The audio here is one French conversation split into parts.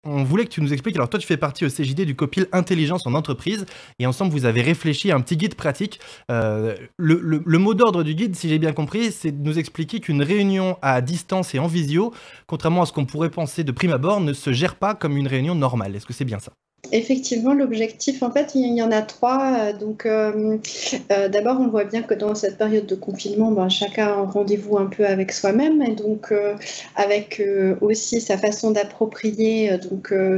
on voulait que tu nous expliques. Alors toi, tu fais partie au CJD du COPIL Intelligence en entreprise, et ensemble, vous avez réfléchi à un petit guide pratique. Le mot d'ordre du guide, si j'ai bien compris, c'est de nous expliquer qu'une réunion à distance et en visio, contrairement à ce qu'on pourrait penser de prime abord, ne se gère pas comme une réunion normale. Est-ce que c'est bien ça? Effectivement, l'objectif, en fait, il y en a trois. D'abord, on voit bien que dans cette période de confinement, ben, chacun a un rendez-vous un peu avec soi-même et donc avec aussi sa façon d'approprier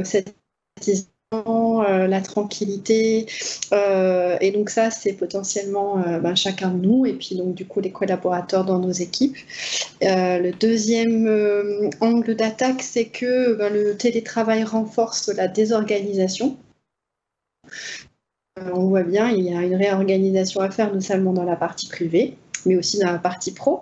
cette la tranquillité. Et donc ça, c'est potentiellement ben, chacun de nous et puis donc du coup les collaborateurs dans nos équipes. Le deuxième angle d'attaque, c'est que ben, le télétravail renforce la désorganisation. On voit bien, il y a une réorganisation à faire, non seulement dans la partie privée, mais aussi dans la partie pro.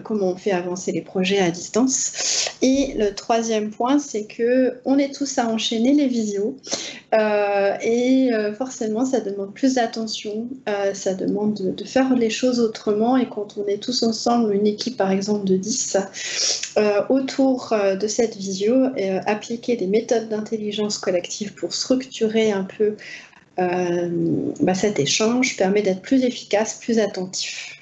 Comment on fait avancer les projets à distance. Et le troisième point, c'est qu'on est tous à enchaîner les visios. Forcément, ça demande plus d'attention, ça demande de faire les choses autrement. Et quand on est tous ensemble, une équipe par exemple de 10, autour de cette visio, appliquer des méthodes d'intelligence collective pour structurer un peu cet échange permet d'être plus efficace, plus attentif.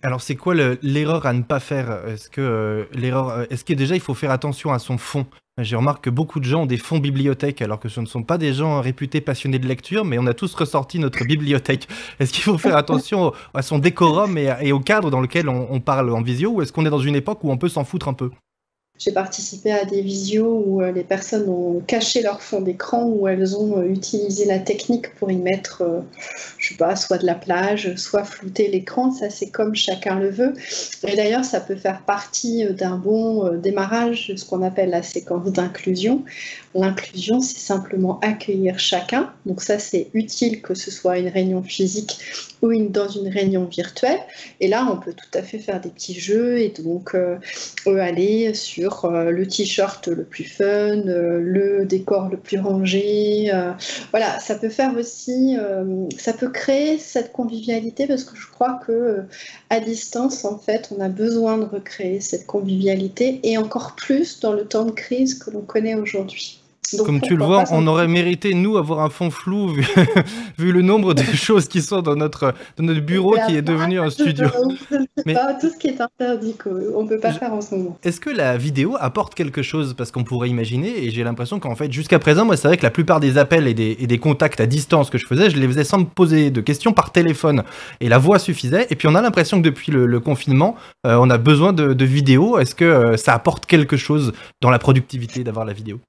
Alors, c'est quoi l'erreur à ne pas faire? Est-ce que déjà il faut faire attention à son fond? J'ai remarqué que beaucoup de gens ont des fonds bibliothèques, alors que ce ne sont pas des gens réputés passionnés de lecture, mais on a tous ressorti notre bibliothèque. Est-ce qu'il faut faire attention à son décorum et au cadre dans lequel on parle en visio, ou est-ce qu'on est dans une époque où on peut s'en foutre un peu? J'ai participé à des visios où les personnes ont caché leur fond d'écran, où elles ont utilisé la technique pour y mettre, je sais pas, soit de la plage, soit flouter l'écran. Ça, c'est comme chacun le veut. Et d'ailleurs, ça peut faire partie d'un bon démarrage de ce qu'on appelle la séquence d'inclusion. L'inclusion, c'est simplement accueillir chacun. Donc ça, c'est utile que ce soit une réunion physique ou dans une réunion virtuelle. Et là, on peut tout à fait faire des petits jeux et donc aller sur le t-shirt le plus fun, le décor le plus rangé. Voilà, ça peut faire aussi, ça peut créer cette convivialité parce que je crois que à distance, en fait, on a besoin de recréer cette convivialité et encore plus dans le temps de crise que l'on connaît aujourd'hui. Donc Comme tu le pourquoi pas vois, s'en... on aurait mérité, nous, avoir un fond flou, vu, vu le nombre de choses qui sont dans notre bureau qui est devenu un studio. Je ne sais Mais pas, tout ce qui est interdit, qu'on ne peut pas faire en ce moment. est-ce que la vidéo apporte quelque chose? Parce qu'on pourrait imaginer, et j'ai l'impression qu'en fait, jusqu'à présent, moi, c'est vrai que la plupart des appels et des contacts à distance que je les faisais sans me poser de questions par téléphone. Et la voix suffisait. Et puis, on a l'impression que depuis le confinement, on a besoin de vidéos. Est-ce que ça apporte quelque chose dans la productivité d'avoir la vidéo?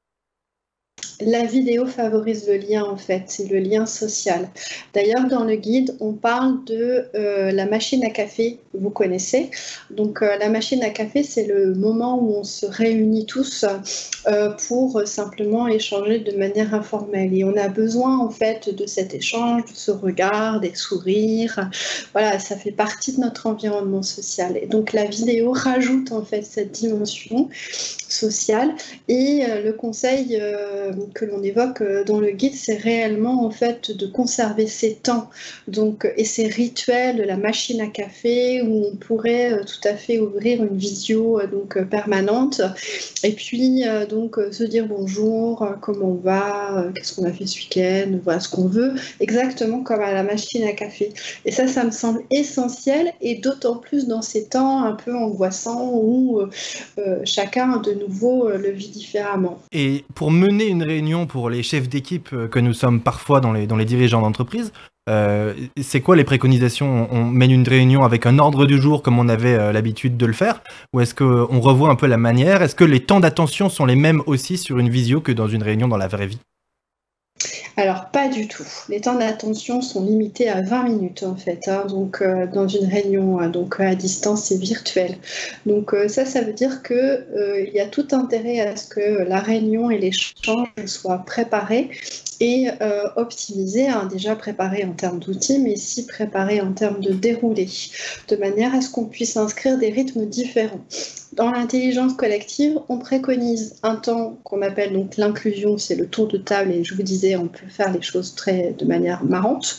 La vidéo favorise le lien, en fait, c'est le lien social. D'ailleurs, dans le guide, on parle de la machine à café, vous connaissez. Donc, la machine à café, c'est le moment où on se réunit tous pour simplement échanger de manière informelle. Et on a besoin, en fait, de cet échange, de ce regard, des sourires. Voilà, ça fait partie de notre environnement social. Et donc, la vidéo rajoute, en fait, cette dimension sociale. Et le conseil que l'on évoque dans le guide, c'est réellement en fait de conserver ces temps et ces rituels de la machine à café où on pourrait tout à fait ouvrir une visio permanente et puis se dire bonjour, comment on va, qu'est-ce qu'on a fait ce week-end, voilà ce qu'on veut, exactement comme à la machine à café. Et ça me semble essentiel et d'autant plus dans ces temps un peu angoissants où chacun de nouveau le vit différemment. Et pour mener une réunion pour les chefs d'équipe que nous sommes parfois dans les dirigeants d'entreprise, c'est quoi les préconisations? On mène une réunion avec un ordre du jour comme on avait l'habitude de le faire? Ou est-ce qu'on revoit un peu la manière? Est-ce que les temps d'attention sont les mêmes aussi sur une visio que dans une réunion dans la vraie vie? Alors, pas du tout. Les temps d'attention sont limités à 20 minutes, en fait, hein, dans une réunion à distance et virtuelle. Donc, ça veut dire qu'il y a tout intérêt à ce que la réunion et l'échange soient préparés et optimisés, hein, déjà préparés en termes d'outils, mais aussi préparés en termes de déroulé, de manière à ce qu'on puisse inscrire des rythmes différents. Dans l'intelligence collective, on préconise un temps qu'on appelle donc l'inclusion, c'est le tour de table, et je vous disais, on peut faire les choses de manière marrante.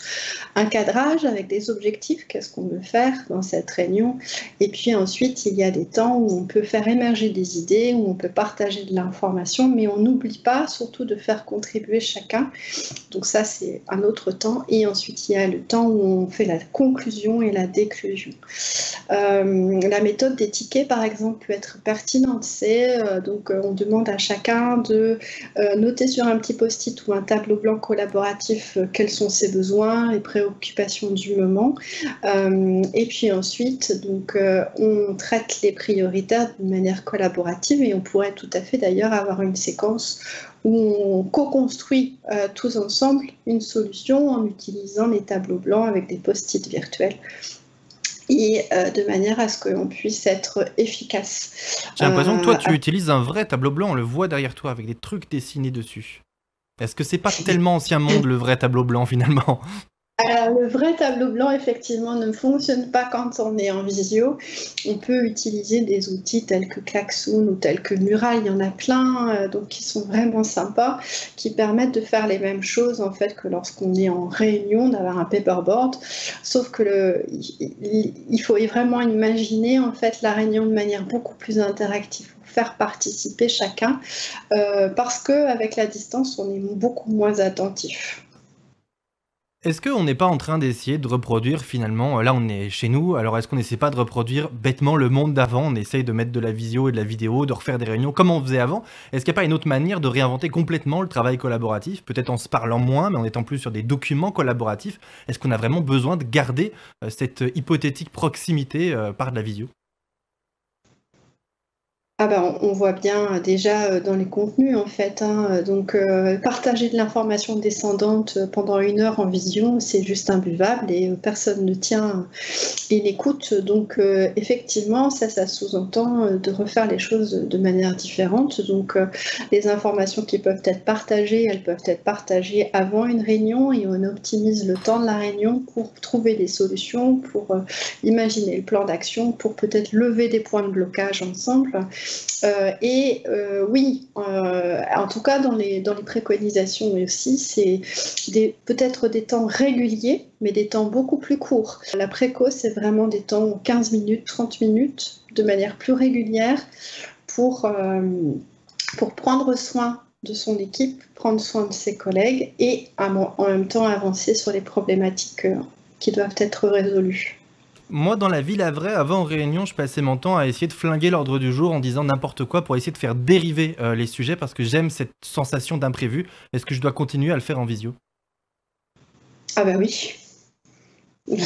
Un cadrage avec des objectifs, qu'est-ce qu'on veut faire dans cette réunion. Et puis ensuite, il y a des temps où on peut faire émerger des idées, où on peut partager de l'information, mais on n'oublie pas surtout de faire contribuer chacun. Donc ça, c'est un autre temps. Et ensuite, il y a le temps où on fait la conclusion et la déclusion. La méthode des tickets, par exemple, peut être pertinente. C'est donc on demande à chacun de noter sur un petit post-it ou un tableau blanc collaboratif quels sont ses besoins et préoccupations du moment. Et puis ensuite, donc, on traite les prioritaires de manière collaborative, et on pourrait tout à fait d'ailleurs avoir une séquence où on co-construit tous ensemble une solution en utilisant les tableaux blancs avec des post-it virtuels, et de manière à ce qu'on puisse être efficace. J'ai l'impression que toi, tu utilises un vrai tableau blanc, on le voit derrière toi, avec des trucs dessinés dessus. Est-ce que c'est pas tellement ancien monde, le vrai tableau blanc, finalement? Alors, le vrai tableau blanc, effectivement, ne fonctionne pas quand on est en visio. On peut utiliser des outils tels que Klaxoon ou tels que Mural, il y en a plein, donc qui sont vraiment sympas, qui permettent de faire les mêmes choses en fait que lorsqu'on est en réunion, d'avoir un paperboard. Sauf que il faut vraiment imaginer en fait la réunion de manière beaucoup plus interactive, faire participer chacun, parce qu'avec la distance, on est beaucoup moins attentif. Est-ce qu'on n'est pas en train d'essayer de reproduire finalement, là on est chez nous, alors est-ce qu'on n'essaie pas de reproduire bêtement le monde d'avant? On essaye de mettre de la visio et de la vidéo, de refaire des réunions comme on faisait avant. Est-ce qu'il n'y a pas une autre manière de réinventer complètement le travail collaboratif? Peut-être en se parlant moins, mais en étant plus sur des documents collaboratifs. Est-ce qu'on a vraiment besoin de garder cette hypothétique proximité par de la visio? Ah bah, on voit bien déjà dans les contenus en fait, hein, donc partager de l'information descendante pendant 1 heure en vision, c'est juste imbuvable, et personne ne tient une écoute. Donc effectivement, ça sous-entend de refaire les choses de manière différente. Donc les informations qui peuvent être partagées, elles peuvent être partagées avant une réunion, et on optimise le temps de la réunion pour trouver des solutions, pour imaginer le plan d'action, pour peut-être lever des points de blocage ensemble. Oui, en tout cas dans les préconisations aussi, c'est peut-être des temps réguliers, mais des temps beaucoup plus courts. La préco, c'est vraiment des temps 15 minutes, 30 minutes, de manière plus régulière, pour prendre soin de son équipe, prendre soin de ses collègues, et en même temps avancer sur les problématiques qui doivent être résolues. Moi, dans la vie, la vraie, avant en réunion, je passais mon temps à essayer de flinguer l'ordre du jour en disant n'importe quoi pour essayer de faire dériver les sujets parce que j'aime cette sensation d'imprévu. Est-ce que je dois continuer à le faire en visio? Ah bah oui. Oui.